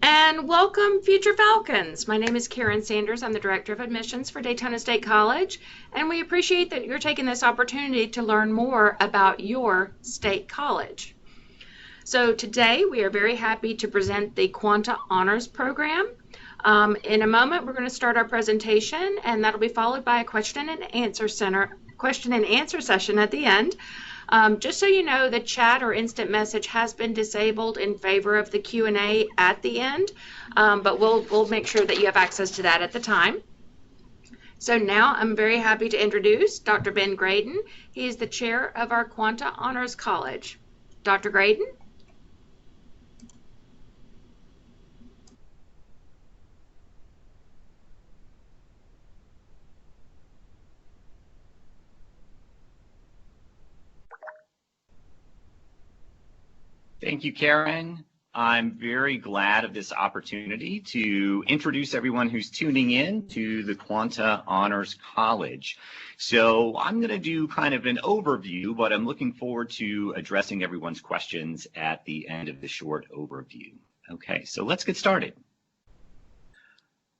And welcome, future Falcons. My name is Karen Sanders. I'm the Director of Admissions for Daytona State College, and we appreciate that you're taking this opportunity to learn more about your state college. So today we are very happy to present the Quanta Honors Program. In a moment, we're going to start our presentation, and that'll be followed by a question and answer session at the end. Just so you know, the chat or instant message has been disabled in favor of the Q&A at the end, but we'll make sure that you have access to that at the time. So now I'm very happy to introduce Dr. Ben Graydon. He is the chair of our Quanta Honors College. Dr. Graydon? Thank you, Karen. I'm very glad of this opportunity to introduce everyone who's tuning in to the Quanta Honors College. So I'm going to do kind of an overview, but I'm looking forward to addressing everyone's questions at the end of the short overview. Okay, so let's get started.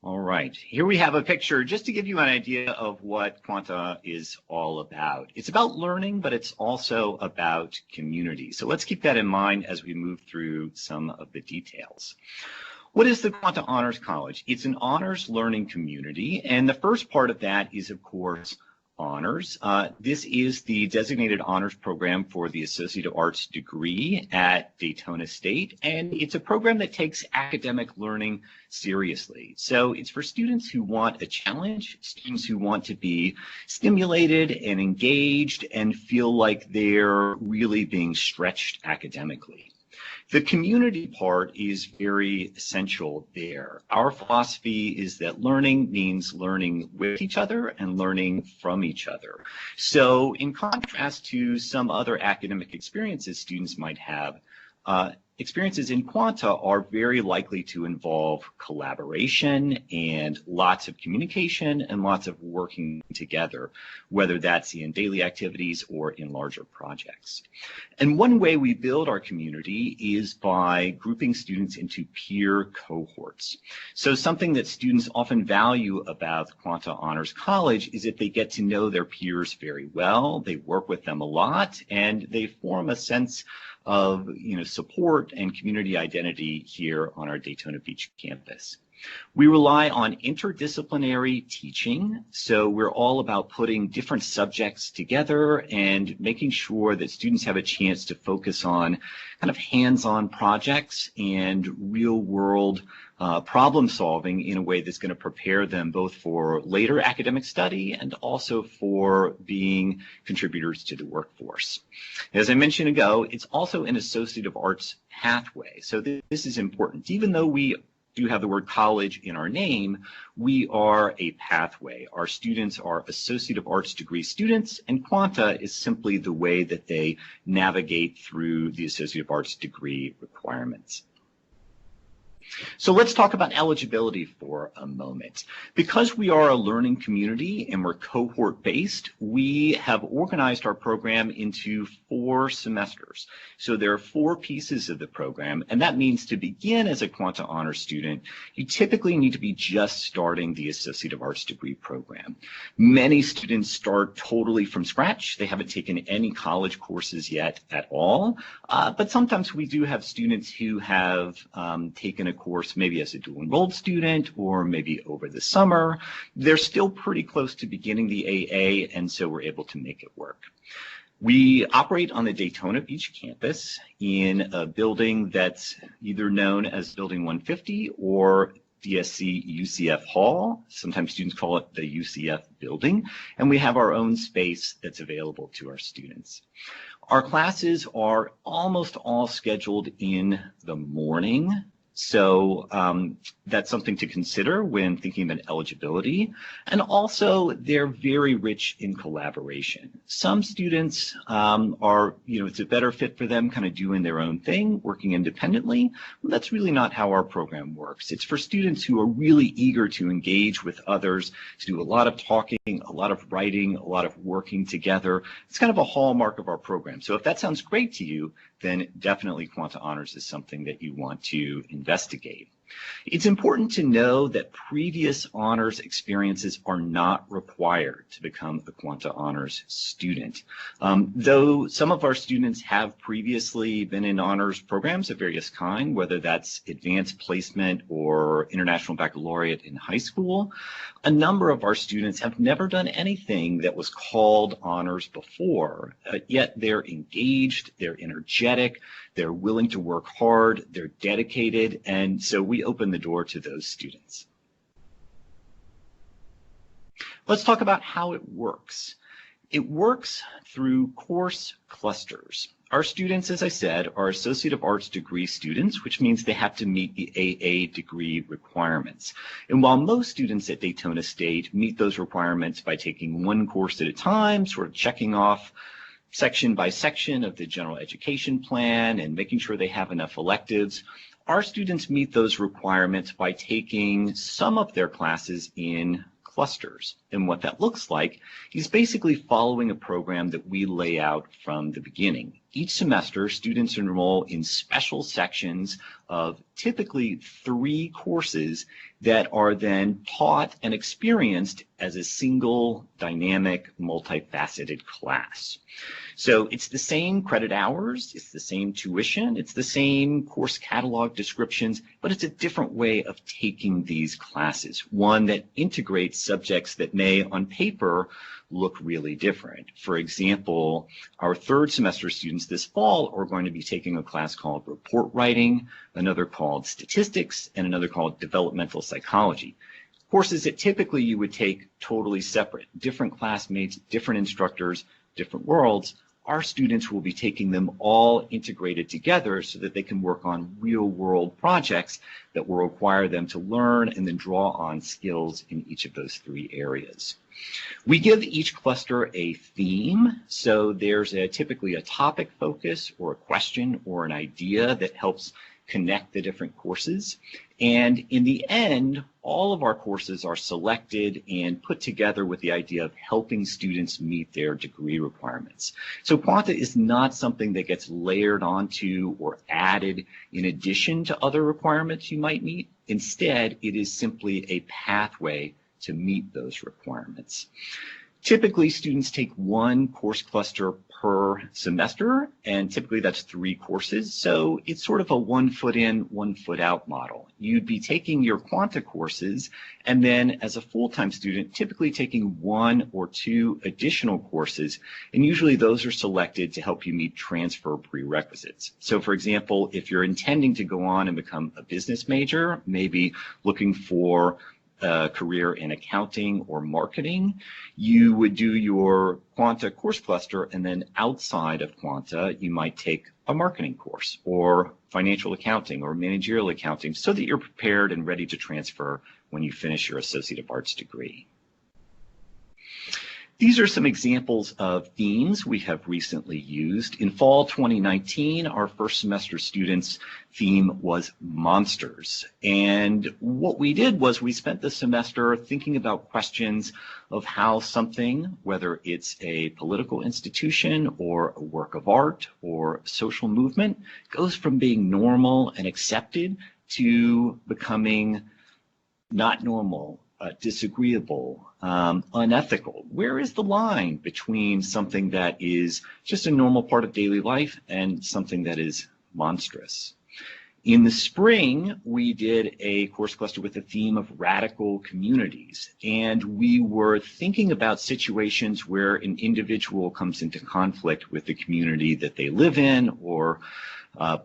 All right, here we have a picture just to give you an idea of what Quanta is all about. It's about learning, but it's also about community. So let's keep that in mind as we move through some of the details. What is the Quanta Honors College? It's an honors learning community, and the first part of that is, of course, honors. This is the designated honors program for the Associate of Arts degree at Daytona State, and it's a program that takes academic learning seriously. So it's for students who want a challenge, students who want to be stimulated and engaged and feel like they're really being stretched academically. The community part is very essential there. Our philosophy is that learning means learning with each other and learning from each other. So in contrast to some other academic experiences students might have, experiences in Quanta are very likely to involve collaboration and lots of communication and lots of working together, whether that's in daily activities or in larger projects. And one way we build our community is by grouping students into peer cohorts. So something that students often value about Quanta Honors College is that they get to know their peers very well, they work with them a lot, and they form a sense of support and community identity here on our Daytona Beach campus. We rely on interdisciplinary teaching, so we're all about putting different subjects together and making sure that students have a chance to focus on kind of hands-on projects and real-world problem solving in a way that's going to prepare them both for later academic study and also for being contributors to the workforce. As I mentioned ago, it's also an Associate of Arts pathway, so this is important. Even though we do have the word college in our name, we are a pathway. Our students are Associate of Arts degree students, and Quanta is simply the way that they navigate through the Associate of Arts degree requirements. So let's talk about eligibility for a moment. Because we are a learning community and we're cohort-based, we have organized our program into 4 semesters. So there are 4 pieces of the program, and that means to begin as a Quanta Honors student, you typically need to be just starting the Associate of Arts degree program. Many students start totally from scratch. They haven't taken any college courses yet at all, but sometimes we do have students who have taken a course maybe as a dual enrolled student or maybe over the summer. They're still pretty close to beginning the AA, and so we're able to make it work. We operate on the Daytona Beach campus in a building that's either known as Building 150 or DSC UCF Hall. Sometimes students call it the UCF building, and we have our own space that's available to our students. Our classes are almost all scheduled in the morning. So that's something to consider when thinking about eligibility. And also, they're very rich in collaboration. Some students are, it's a better fit for them kind of doing their own thing, working independently. Well, that's really not how our program works. It's for students who are really eager to engage with others, to do a lot of talking, a lot of writing, a lot of working together. It's kind of a hallmark of our program. So if that sounds great to you, then definitely Quanta Honors is something that you want to investigate. It's important to know that previous honors experiences are not required to become a Quanta Honors student. Though some of our students have previously been in honors programs of various kind, whether that's advanced placement or international baccalaureate in high school, a number of our students have never done anything that was called honors before, yet they're engaged, they're energetic, they're willing to work hard, they're dedicated, and so we open the door to those students. Let's talk about how it works. It works through course clusters. Our students, as I said, are Associate of Arts degree students, which means they have to meet the AA degree requirements. And while most students at Daytona State meet those requirements by taking one course at a time, sort of checking off section by section of the general education plan and making sure they have enough electives, our students meet those requirements by taking some of their classes in clusters. And what that looks like is basically following a program that we lay out from the beginning. Each semester, students enroll in special sections of typically 3 courses that are then taught and experienced as a single dynamic, multifaceted class. So it's the same credit hours, it's the same tuition, it's the same course catalog descriptions, but it's a different way of taking these classes, one that integrates subjects that may, on paper, look really different. For example, our 3rd semester students this fall are going to be taking a class called report writing, another called statistics, and another called developmental psychology. Courses that typically you would take totally separate, different classmates, different instructors, different worlds. Our students will be taking them all integrated together so that they can work on real-world projects that will require them to learn and then draw on skills in each of those 3 areas. We give each cluster a theme, so there's typically a topic focus or a question or an idea that helps connect the different courses. And in the end, all of our courses are selected and put together with the idea of helping students meet their degree requirements. So Quanta is not something that gets layered onto or added in addition to other requirements you might meet. Instead, it is simply a pathway to meet those requirements. Typically, students take 1 course cluster per semester, and typically that's 3 courses, so it's sort of a 1 foot in, 1 foot out model. You'd be taking your Quanta courses, and then as a full-time student, typically taking 1 or 2 additional courses, and usually those are selected to help you meet transfer prerequisites. So for example, if you're intending to go on and become a business major, maybe looking for a career in accounting or marketing, you would do your Quanta course cluster, and then outside of Quanta, you might take a marketing course or financial accounting or managerial accounting so that you're prepared and ready to transfer when you finish your Associate of Arts degree. These are some examples of themes we have recently used. In fall 2019, our first semester students' theme was monsters. And what we did was we spent the semester thinking about questions of how something, whether it's a political institution or a work of art or social movement, goes from being normal and accepted to becoming not normal, disagreeable, unethical. Where is the line between something that is just a normal part of daily life and something that is monstrous? In the spring, we did a course cluster with the theme of radical communities, and we were thinking about situations where an individual comes into conflict with the community that they live in or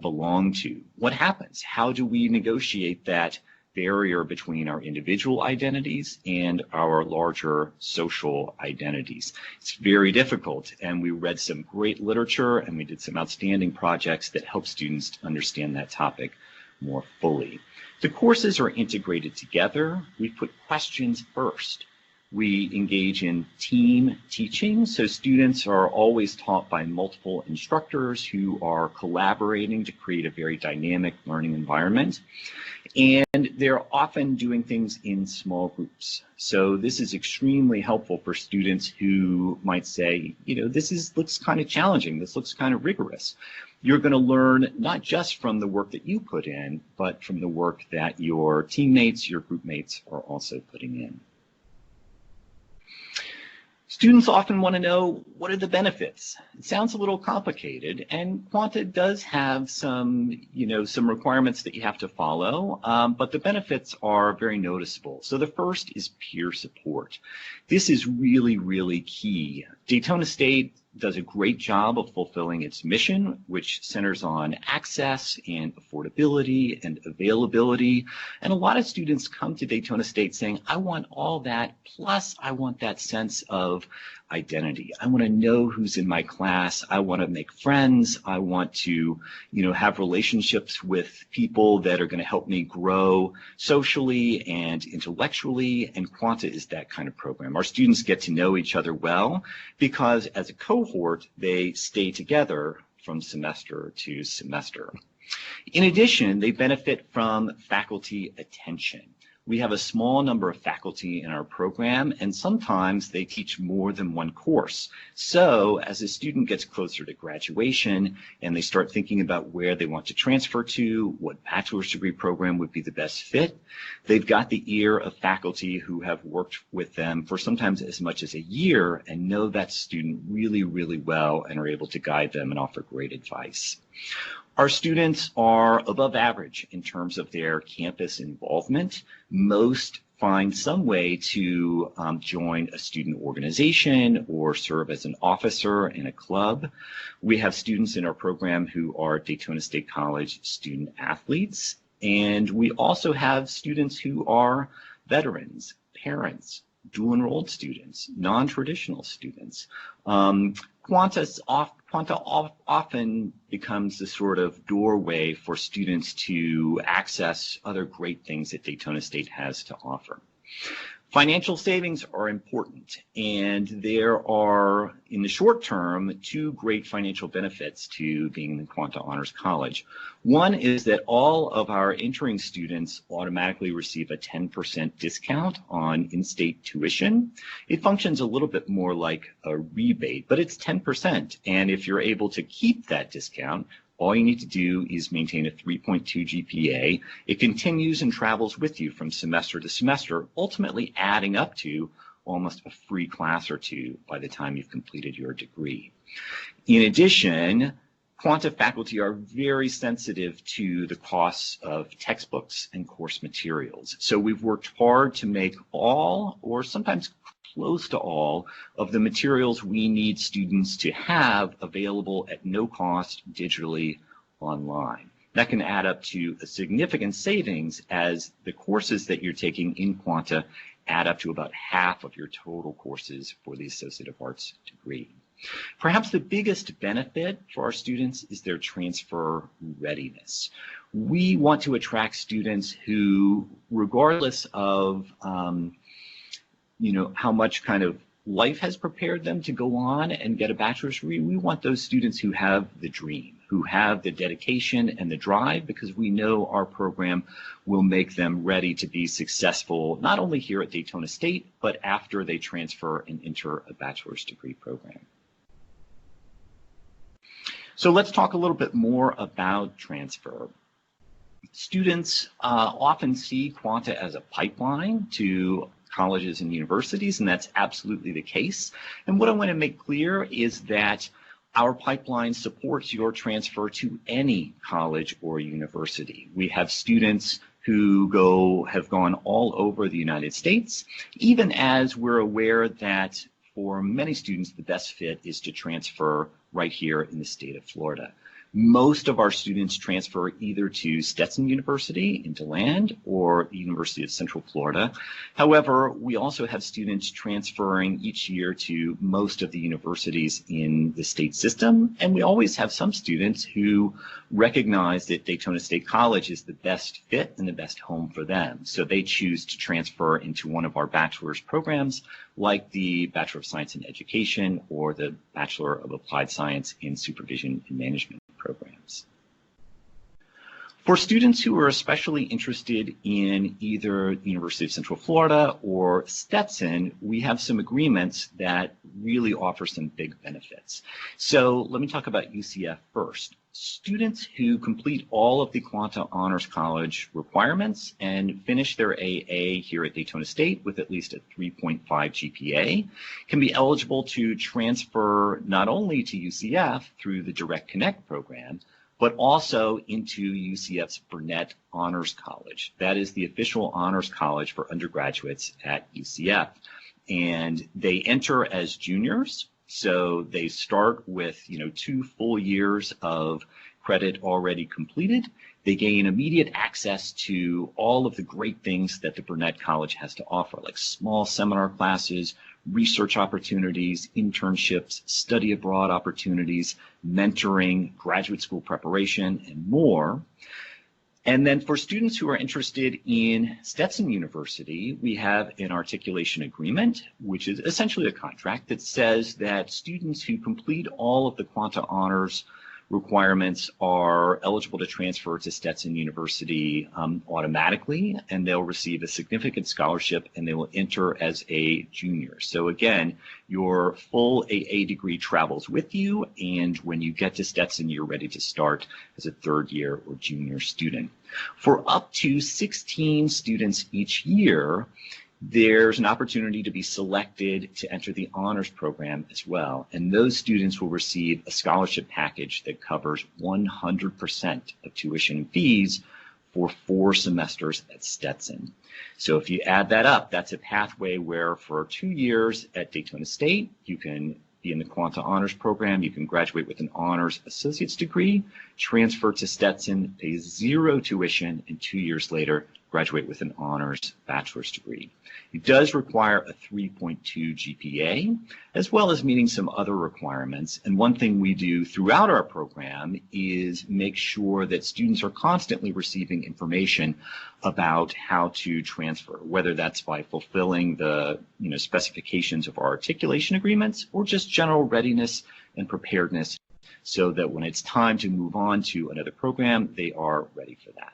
belong to. What happens? How do we negotiate that barrier between our individual identities and our larger social identities? It's very difficult, and we read some great literature and we did some outstanding projects that help students understand that topic more fully. The courses are integrated together. We put questions first. We engage in team teaching, so students are always taught by multiple instructors who are collaborating to create a very dynamic learning environment. And they're often doing things in small groups. So this is extremely helpful for students who might say, this looks kind of challenging, this looks kind of rigorous. You're going to learn not just from the work that you put in, but from the work that your teammates, your group mates are also putting in. Students often want to know, what are the benefits? It sounds a little complicated, and Quanta does have some requirements that you have to follow, but the benefits are very noticeable. So the first is peer support. This is really, really key. Daytona State does a great job of fulfilling its mission, which centers on access and affordability and availability. And a lot of students come to Daytona State saying, I want all that, plus I want that sense of identity. I want to know who's in my class. I want to make friends. I want to, have relationships with people that are going to help me grow socially and intellectually. And Quanta is that kind of program. Our students get to know each other well because as a cohort, they stay together from semester to semester. In addition, they benefit from faculty attention. We have a small number of faculty in our program, and sometimes they teach more than one course. So as a student gets closer to graduation and they start thinking about where they want to transfer to, what bachelor's degree program would be the best fit, they've got the ear of faculty who have worked with them for sometimes as much as a year and know that student really, really well and are able to guide them and offer great advice. Our students are above average in terms of their campus involvement. Most find some way to join a student organization or serve as an officer in a club. We have students in our program who are Daytona State College student athletes, and we also have students who are veterans, parents, dual enrolled students, non-traditional students. Quanta often becomes the sort of doorway for students to access other great things that Daytona State has to offer. Financial savings are important, and there are, in the short term, two great financial benefits to being in Quanta Honors College. One is that all of our entering students automatically receive a 10% discount on in-state tuition. It functions a little bit more like a rebate, but it's 10%, and if you're able to keep that discount, all you need to do is maintain a 3.2 GPA. It continues and travels with you from semester to semester, ultimately adding up to almost a free class or two by the time you've completed your degree. In addition, Quanta faculty are very sensitive to the costs of textbooks and course materials. So we've worked hard to make all, or sometimes close to all, of the materials we need students to have available at no cost digitally online. That can add up to a significant savings as the courses that you're taking in Quanta add up to about half of your total courses for the Associate of Arts degree. Perhaps the biggest benefit for our students is their transfer readiness. We want to attract students who, regardless of how much kind of life has prepared them to go on and get a bachelor's degree, we want those students who have the dream, who have the dedication and the drive, because we know our program will make them ready to be successful, not only here at Daytona State, but after they transfer and enter a bachelor's degree program. So let's talk a little bit more about transfer. Students often see Quanta as a pipeline to colleges and universities, and that's absolutely the case. And what I want to make clear is that our pipeline supports your transfer to any college or university. We have students who have gone all over the United States, even as we're aware that for many students, the best fit is to transfer right here in the state of Florida. Most of our students transfer either to Stetson University in DeLand or the University of Central Florida. However, we also have students transferring each year to most of the universities in the state system, and we always have some students who recognize that Daytona State College is the best fit and the best home for them. So they choose to transfer into one of our bachelor's programs, like the Bachelor of Science in Education or the Bachelor of Applied Science in Supervision and Management programs. For students who are especially interested in either the University of Central Florida or Stetson, we have some agreements that really offer some big benefits. So let me talk about UCF first. Students who complete all of the Quanta Honors College requirements and finish their AA here at Daytona State with at least a 3.5 GPA can be eligible to transfer not only to UCF through the Direct Connect program, but also into UCF's Burnett Honors College. That is the official honors college for undergraduates at UCF. And they enter as juniors, so they start with 2 full years of credit already completed. They gain immediate access to all of the great things that the Burnett College has to offer, like small seminar classes, research opportunities, internships, study abroad opportunities, mentoring, graduate school preparation, and more. And then for students who are interested in Stetson University, we have an articulation agreement, which is essentially a contract that says that students who complete all of the Quanta Honors requirements are eligible to transfer to Stetson University automatically, and they'll receive a significant scholarship and they will enter as a junior. So again, your full AA degree travels with you, and when you get to Stetson, you're ready to start as a third year or junior student. For up to 16 students each year, there's an opportunity to be selected to enter the honors program as well. And those students will receive a scholarship package that covers 100% of tuition and fees for 4 semesters at Stetson. So if you add that up, that's a pathway where for 2 years at Daytona State, you can be in the Quanta Honors Program, you can graduate with an honors associate's degree, transfer to Stetson, pay 0 tuition, and 2 years later, graduate with an honors bachelor's degree. It does require a 3.2 GPA, as well as meeting some other requirements. And one thing we do throughout our program is make sure that students are constantly receiving information about how to transfer, whether that's by fulfilling the specifications of our articulation agreements or just general readiness and preparedness, so that when it's time to move on to another program, they are ready for that.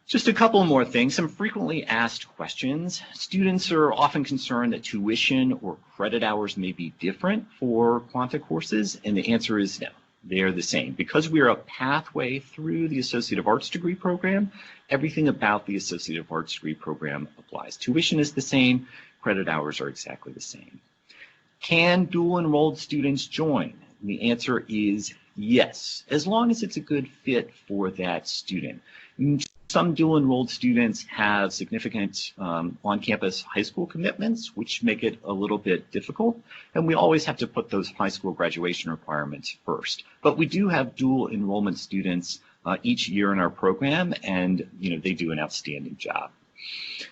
Just a couple more things, some frequently asked questions. Students are often concerned that tuition or credit hours may be different for Quanta courses, and the answer is no, they are the same. Because we are a pathway through the Associate of Arts degree program, everything about the Associate of Arts degree program applies. Tuition is the same, credit hours are exactly the same. Can dual enrolled students join? And the answer is yes, as long as it's a good fit for that student. Some dual enrolled students have significant on-campus high school commitments, which make it a little bit difficult, and we always have to put those high school graduation requirements first. But we do have dual enrollment students each year in our program, and they do an outstanding job.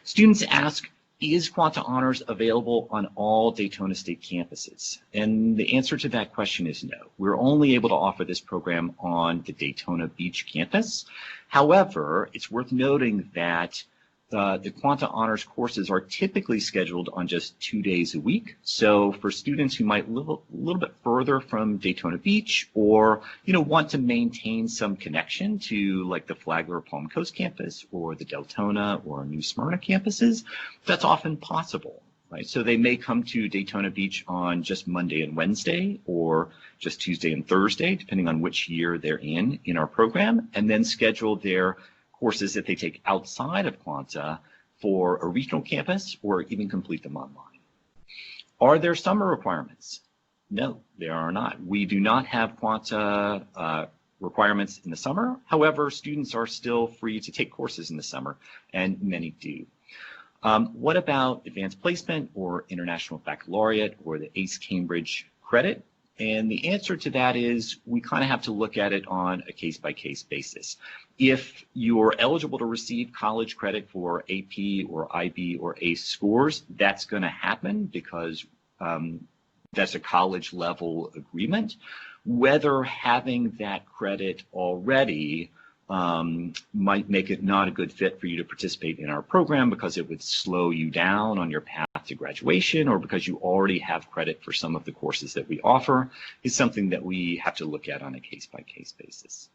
Students ask, is Quanta Honors available on all Daytona State campuses? And the answer to that question is no. We're only able to offer this program on the Daytona Beach campus. However, it's worth noting that the Quanta Honors courses are typically scheduled on just 2 days a week. So for students who might live a little bit further from Daytona Beach, or want to maintain some connection to like the Flagler Palm Coast campus or the Deltona or New Smyrna campuses, that's often possible. Right? So they may come to Daytona Beach on just Monday and Wednesday, or just Tuesday and Thursday, depending on which year they're in our program, and then schedule their courses that they take outside of Quanta for a regional campus, or even complete them online. Are there summer requirements? No, there are not. We do not have Quanta requirements in the summer. However, students are still free to take courses in the summer, and many do. What about advanced placement or international baccalaureate or the ACE Cambridge credit? And the answer to that is we kind of have to look at it on a case-by-case basis. If you're eligible to receive college credit for AP or IB or ACE scores, that's going to happen because that's a college level agreement. Whether having that credit already might make it not a good fit for you to participate in our program because it would slow you down on your path to graduation, or because you already have credit for some of the courses that we offer, is something that we have to look at on a case-by-case basis.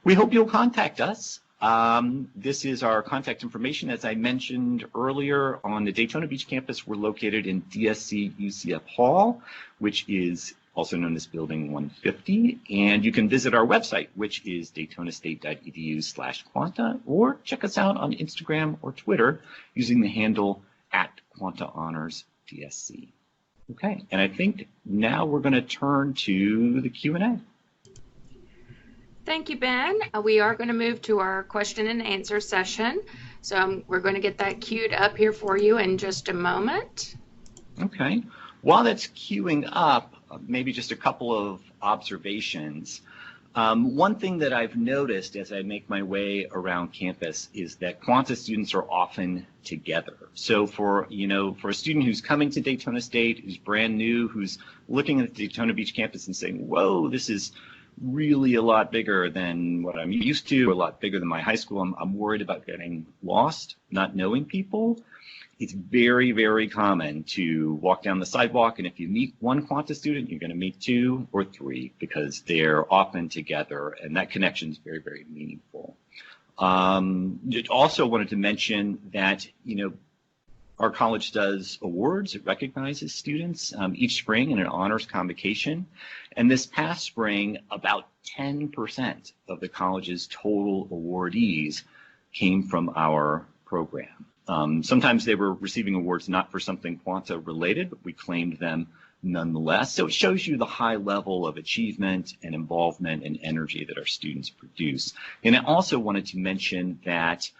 We hope you'll contact us. This is our contact information. As I mentioned earlier, on the Daytona Beach campus, we're located in DSC UCF Hall, which is also known as Building 150. And you can visit our website, which is daytonastate.edu/Quanta, or check us out on Instagram or Twitter using the handle @QuantaHonorsDSC. Okay, and I think now we're going to turn to the Q&A. Thank you, Ben. We are going to move to our question and answer session. So we're going to get that queued up here for you in just a moment. Okay. While that's queuing up, maybe just a couple of observations. One thing that I've noticed as I make my way around campus is that Quanta students are often together. So for a student who's coming to Daytona State, who's brand new, who's looking at the Daytona Beach campus and saying, whoa, this is really a lot bigger than what I'm used to, a lot bigger than my high school. I'm worried about getting lost, not knowing people. It's very, very common to walk down the sidewalk, and if you meet one Quanta student, you're going to meet two or three because they're often together, and that connection is very, very meaningful. Also wanted to mention that, our college does awards. It recognizes students each spring in an honors convocation. And this past spring, about 10% of the college's total awardees came from our program. Sometimes they were receiving awards not for something Quanta related, but we claimed them nonetheless. So it shows you the high level of achievement and involvement and energy that our students produce. And I also wanted to mention that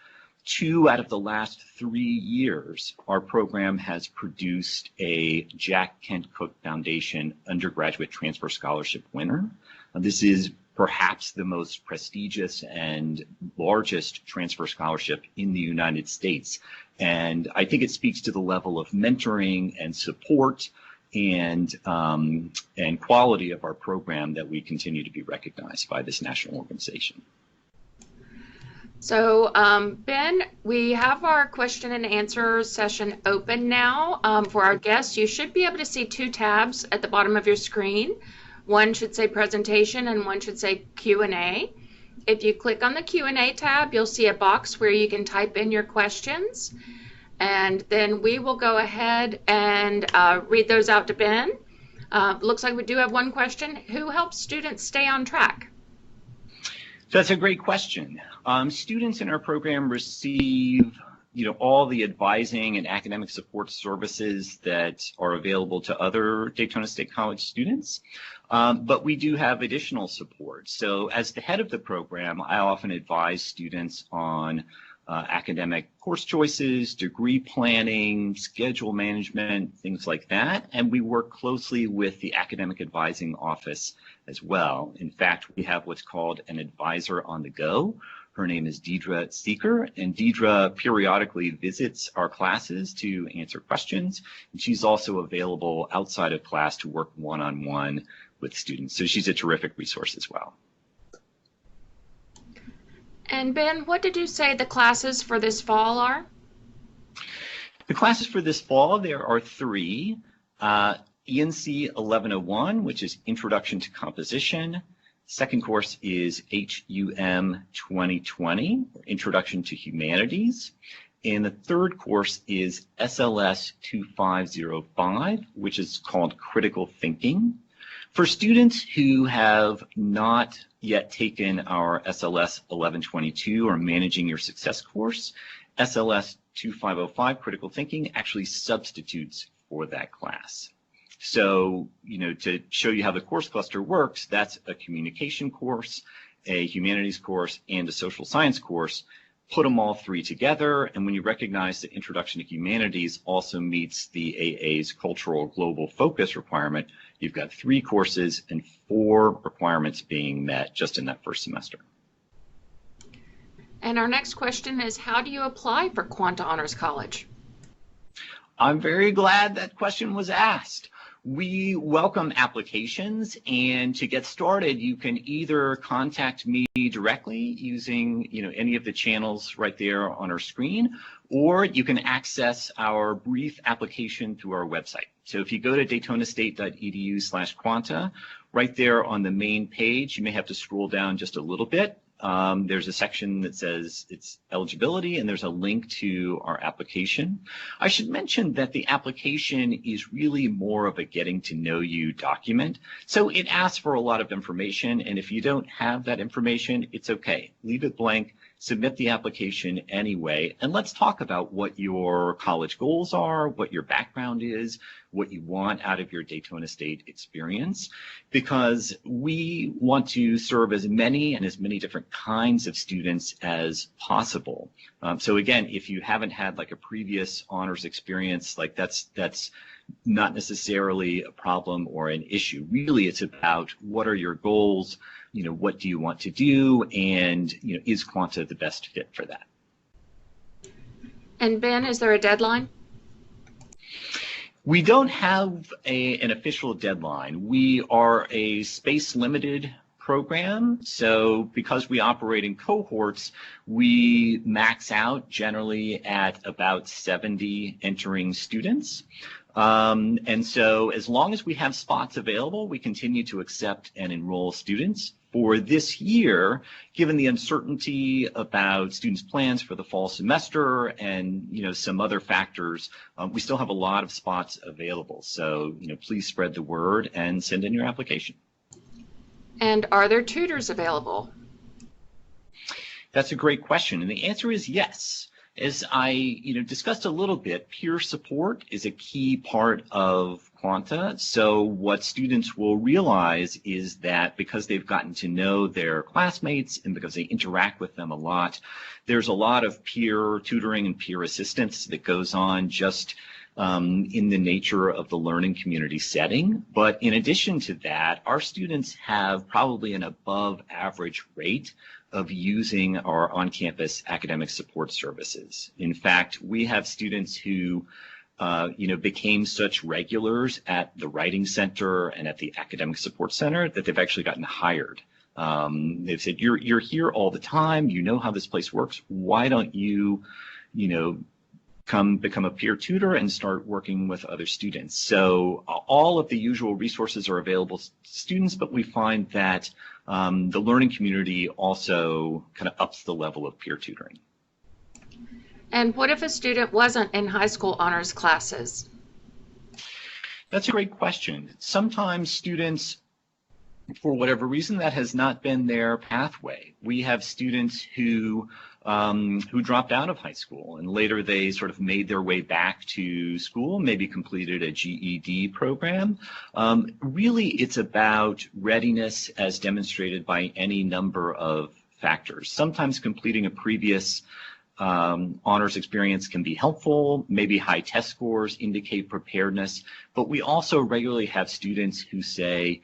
2 out of the last 3 years, our program has produced a Jack Kent Cook Foundation undergraduate transfer scholarship winner. This is perhaps the most prestigious and largest transfer scholarship in the United States. And I think it speaks to the level of mentoring and support and quality of our program that we continue to be recognized by this national organization. So, Ben, we have our question and answer session open now. For our guests, you should be able to see 2 tabs at the bottom of your screen. One should say presentation and one should say Q&A. If you click on the Q&A tab, you'll see a box where you can type in your questions, and then we will go ahead and read those out to Ben. Looks like we do have one question. Who helps students stay on track? So that's a great question. Students in our program receive, all the advising and academic support services that are available to other Daytona State College students, but we do have additional support. So as the head of the program, I often advise students on academic course choices, degree planning, schedule management, things like that. And we work closely with the academic advising office as well. In fact, we have what's called an advisor on the go. Her name is Deidre Seeker, and Deidre periodically visits our classes to answer questions. And she's also available outside of class to work one-on-one with students. So she's a terrific resource as well. And Ben, what did you say the classes for this fall are? The classes for this fall, there are 3. ENC 1101, which is Introduction to Composition. Second course is HUM 2020, Introduction to Humanities. And the third course is SLS 2505, which is called Critical Thinking. For students who have not yet taken our SLS 1122 or Managing Your Success course, SLS 2505 Critical Thinking actually substitutes for that class. So, to show you how the course cluster works, that's a communication course, a humanities course, and a social science course. put them all three together, and when you recognize that Introduction to Humanities also meets the AA's Cultural Global Focus requirement, you've got 3 courses and 4 requirements being met just in that first semester. And our next question is, how do you apply for Quanta Honors College? I'm very glad that question was asked. We welcome applications, and to get started, you can either contact me directly using any of the channels right there on our screen, or you can access our brief application through our website. So if you go to daytonastate.edu/quanta, right there on the main page, you may have to scroll down just a little bit. There's a section that says it's eligibility, and there's a link to our application. I should mention that the application is really more of a getting to know you document. So it asks for a lot of information, and if you don't have that information, it's okay. Leave it blank, submit the application anyway, and let's talk about what your college goals are, what your background is, what you want out of your Daytona State experience, because we want to serve as many and as many different kinds of students as possible. So again, if you haven't had like a previous honors experience, like that's not necessarily a problem or an issue. Really, it's about what are your goals, what do you want to do, and is Quanta the best fit for that? And Ben, is there a deadline? We don't have an official deadline. We are a space-limited program, so because we operate in cohorts, we max out generally at about 70 entering students. And so as long as we have spots available, we continue to accept and enroll students. For this year, given the uncertainty about students' plans for the fall semester and some other factors, we still have a lot of spots available. So please spread the word and send in your application. And are there tutors available? That's a great question, and the answer is yes. As I discussed a little bit, peer support is a key part of Quanta. So what students will realize is that because they've gotten to know their classmates and because they interact with them a lot, there's a lot of peer tutoring and peer assistance that goes on just in the nature of the learning community setting. But in addition to that, our students have probably an above average rate of using our on-campus academic support services. In fact, we have students who became such regulars at the Writing Center and at the Academic Support Center that they've actually gotten hired. They've said, you're here all the time, you know how this place works, why don't you, come become a peer tutor and start working with other students? So all of the usual resources are available to students, but we find that the learning community also kind of ups the level of peer tutoring. And what if a student wasn't in high school honors classes? That's a great question. Sometimes students, for whatever reason, that has not been their pathway. We have students who dropped out of high school and later they sort of made their way back to school, maybe completed a GED program. Really, it's about readiness as demonstrated by any number of factors. Sometimes completing a previous honors experience can be helpful. Maybe high test scores indicate preparedness, but we also regularly have students who say,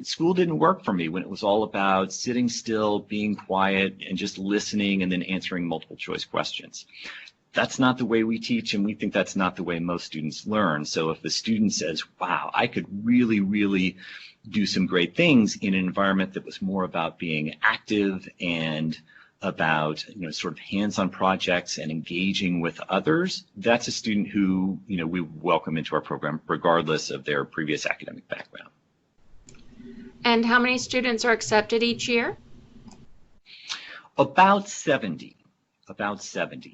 school didn't work for me when it was all about sitting still, being quiet, and just listening and then answering multiple choice questions. That's not the way we teach, and we think that's not the way most students learn. So if the student says, wow, I could really, really do some great things in an environment that was more about being active and about sort of hands-on projects and engaging with others, that's a student who we welcome into our program regardless of their previous academic background. And how many students are accepted each year? About 70,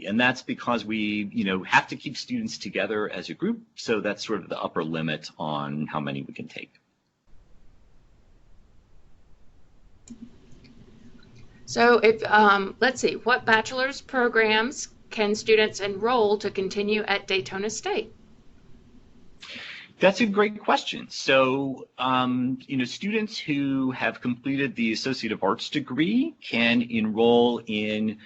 and that's because we have to keep students together as a group, so that's sort of the upper limit on how many we can take. So if, let's see, what bachelor's programs can students enroll to continue at Daytona State? That's a great question. So, students who have completed the Associate of Arts degree can enroll in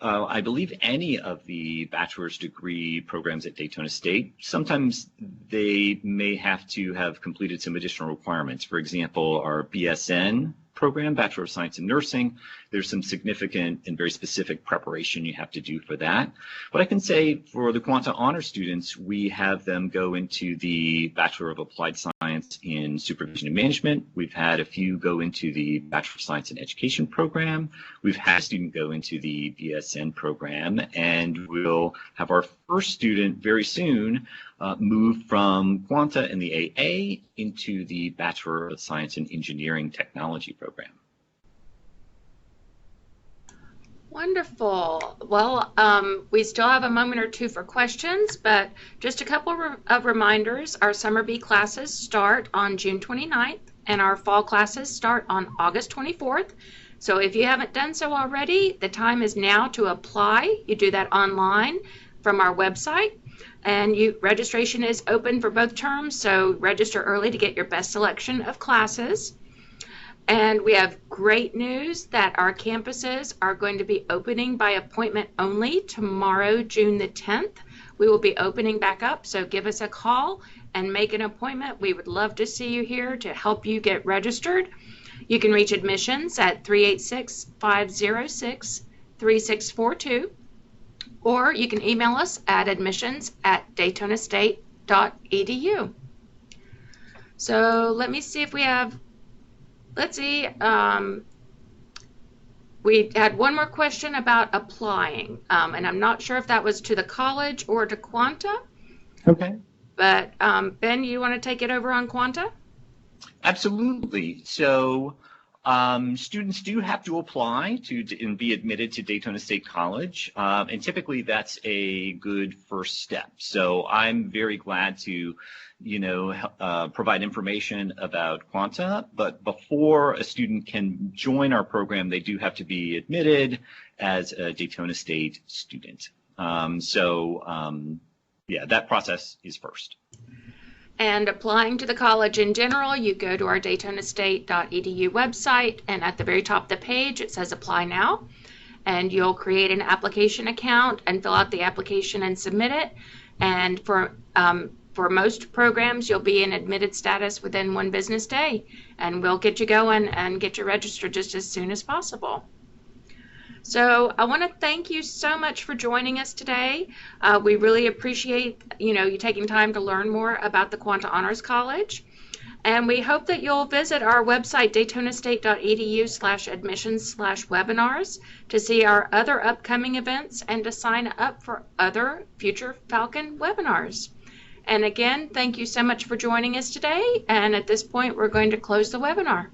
I believe any of the bachelor's degree programs at Daytona State, sometimes they may have to have completed some additional requirements. For example, our BSN program, Bachelor of Science in Nursing, there's some significant and very specific preparation you have to do for that. But I can say for the Quanta Honors students, we have them go into the Bachelor of Applied Science in Supervision and Management. We've had a few go into the Bachelor of Science in Education program. We've had a student go into the BSN program, and we'll have our first student very soon move from Quanta and the AA into the Bachelor of Science in Engineering Technology program. Wonderful. Well, we still have a moment or two for questions, but just a couple of reminders. Our Summer B classes start on June 29th, and our fall classes start on August 24th. So if you haven't done so already, the time is now to apply. You do that online from our website, and registration is open for both terms, so register early to get your best selection of classes. And we have great news that our campuses are going to be opening by appointment only tomorrow, June the 10th. We will be opening back up, so give us a call and make an appointment. We would love to see you here to help you get registered. You can reach admissions at 386-506-3642, or you can email us at admissions@daytonastate.edu. So let me see if we have, let's see, we had one more question about applying, and I'm not sure if that was to the college or to Quanta. Okay. But Ben, you want to take it over on Quanta? Absolutely. So students do have to apply and be admitted to Daytona State College, and typically that's a good first step. So I'm very glad to, provide information about Quanta, but before a student can join our program, they do have to be admitted as a Daytona State student. Yeah, that process is first. And applying to the college in general, you go to our daytonastate.edu website, and at the very top of the page it says apply now, and you'll create an application account and fill out the application and submit it. And for most programs, you'll be in admitted status within 1 business day, and we'll get you going and get you registered just as soon as possible. So I want to thank you so much for joining us today. We really appreciate you taking time to learn more about the Quanta Honors College, and we hope that you'll visit our website daytonastate.edu/admissions/webinars to see our other upcoming events and to sign up for other future Falcon webinars. And again, thank you so much for joining us today, and at this point we're going to close the webinar.